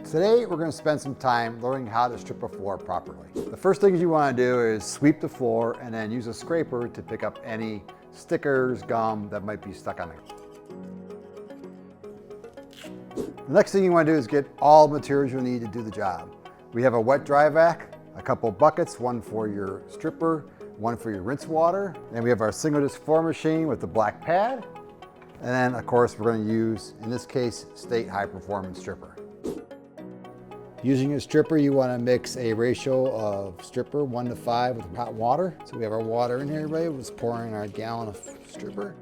Today we're going to spend some time learning how to strip a floor properly. The first thing you want to do is sweep the floor and then use a scraper to pick up any stickers, gum that might be stuck on it. The next thing you want to do is get all the materials you need to do the job. We have a Wet-Dry Vac, a couple buckets, one for your stripper, one for your rinse water. And we have our single disc floor machine with the black pad. And then of course we're going to use, in this case, State High Performance Stripper. Using a stripper, you want to mix a ratio of stripper 1 to 5 with hot water. So we have our water in here, everybody. We're just pouring our gallon of stripper.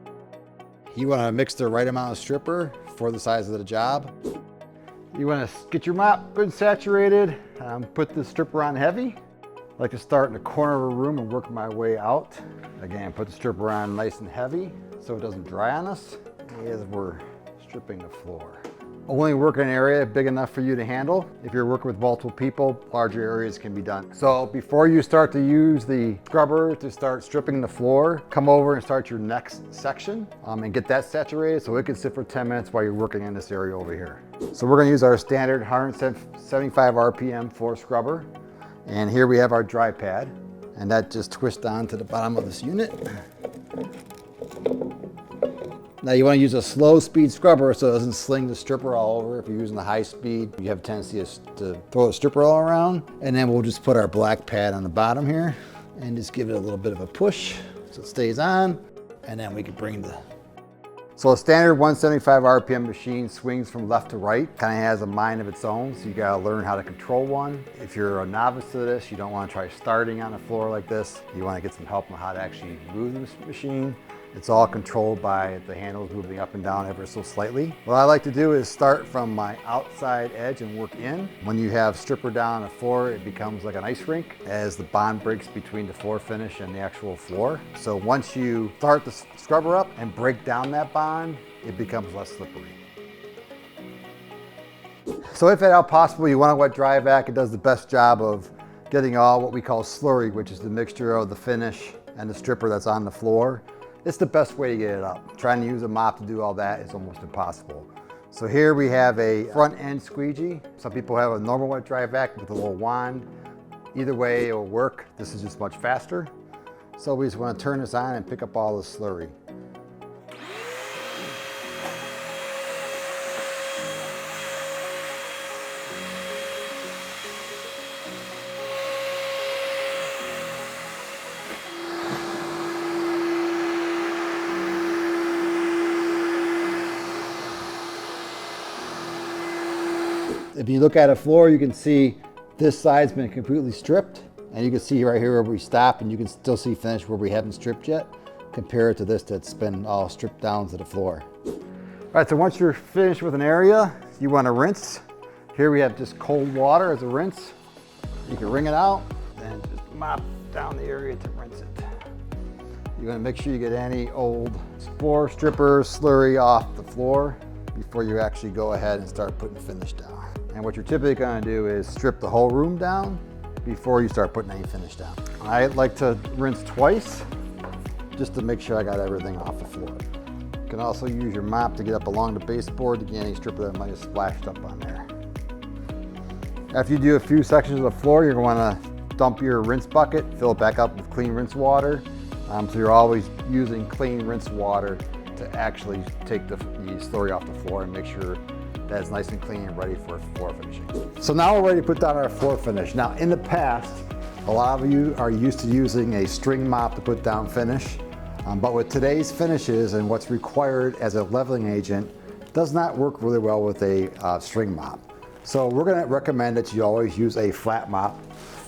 You want to mix the right amount of stripper for the size of the job. You want to get your mop good and saturated. Put the stripper on heavy. I like to start in the corner of a room and work my way out. Again, put the stripper on nice and heavy so it doesn't dry on us as we're stripping the floor. Only work in an area big enough for you to handle. If you're working with multiple people, larger areas can be done. So before you start to use the scrubber to start stripping the floor, come over and start your next section and get that saturated so it can sit for 10 minutes while you're working in this area over here. So we're going to use our standard 175 RPM floor scrubber. And here we have our dry pad, and that just twists down to the bottom of this unit. Now you want to use a slow speed scrubber so it doesn't sling the stripper all over. If you're using the high speed, you have a tendency to throw the stripper all around. And then we'll just put our black pad on the bottom here and just give it a little bit of a push so it stays on. And then we can bring the... So a standard 175 RPM machine swings from left to right, kind of has a mind of its own, so you gotta learn how to control one. If you're a novice to this, you don't want to try starting on a floor like this. You want to get some help on how to actually move this machine. It's all controlled by the handles moving up and down ever so slightly. What I like to do is start from my outside edge and work in. When you have stripper down on the floor, it becomes like an ice rink as the bond breaks between the floor finish and the actual floor. So once you start the scrubber up and break down that bond, it becomes less slippery. So if at all possible you want a Wet-Dry Vac, it does the best job of getting all what we call slurry, which is the mixture of the finish and the stripper that's on the floor. It's the best way to get it up. Trying to use a mop to do all that is almost impossible. So here we have a front end squeegee. Some people have a normal Wet-Dry Vac with a little wand. Either way it will work. This is just much faster. So we just want to turn this on and pick up all the slurry. If you look at a floor, you can see this side's been completely stripped, and you can see right here where we stop, and you can still see finish where we haven't stripped yet, compared to this that's been all stripped down to the floor. All right, so once you're finished with an area, you want to rinse. Here we have just cold water as a rinse. You can wring it out and just mop down the area to rinse it. You want to make sure you get any old floor stripper slurry off the floor before you actually go ahead and start putting finish down. And what you're typically going to do is strip the whole room down before you start putting any finish down. I like to rinse twice just to make sure I got everything off the floor. You can also use your mop to get up along the baseboard to get any stripper that might have splashed up on there. After you do a few sections of the floor, you're going to dump your rinse bucket, fill it back up with clean rinse water. So you're always using clean rinse water to actually take the slurry off the floor and make sure that it's nice and clean and ready for floor finishing. So now we're ready to put down our floor finish. Now in the past, a lot of you are used to using a string mop to put down finish, but with today's finishes and what's required as a leveling agent, does not work really well with a string mop. So we're gonna recommend that you always use a flat mop.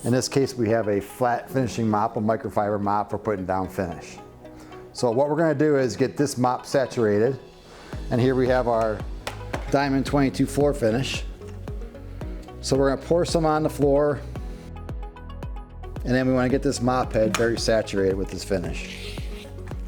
In this case, we have a flat finishing mop, a microfiber mop for putting down finish. So what we're gonna do is get this mop saturated, and here we have our Diamond 22 floor finish. So we're gonna pour some on the floor, and then we wanna get this mop head very saturated with this finish.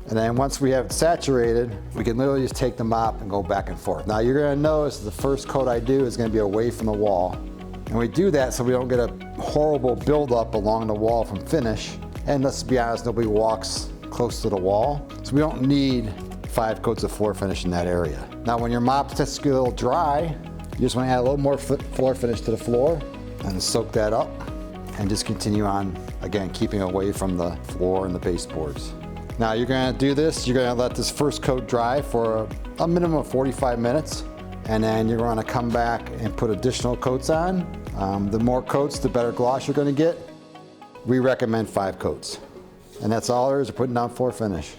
And then once we have it saturated, we can literally just take the mop and go back and forth. Now you're gonna notice the first coat I do is gonna be away from the wall. And we do that so we don't get a horrible buildup along the wall from finish. And let's be honest, nobody walks close to the wall. So we don't need 5 coats of floor finish in that area. Now when your mop starts to get a little dry, You just want to add a little more floor finish to the floor and soak that up and just continue on, again, keeping away from the floor and the baseboards. Now you're going to do this, you're going to let this first coat dry for a minimum of 45 minutes, and then you're going to come back and put additional coats on. The more coats, the better gloss you're going to get. We recommend 5 coats. And that's all there is to putting down floor finish.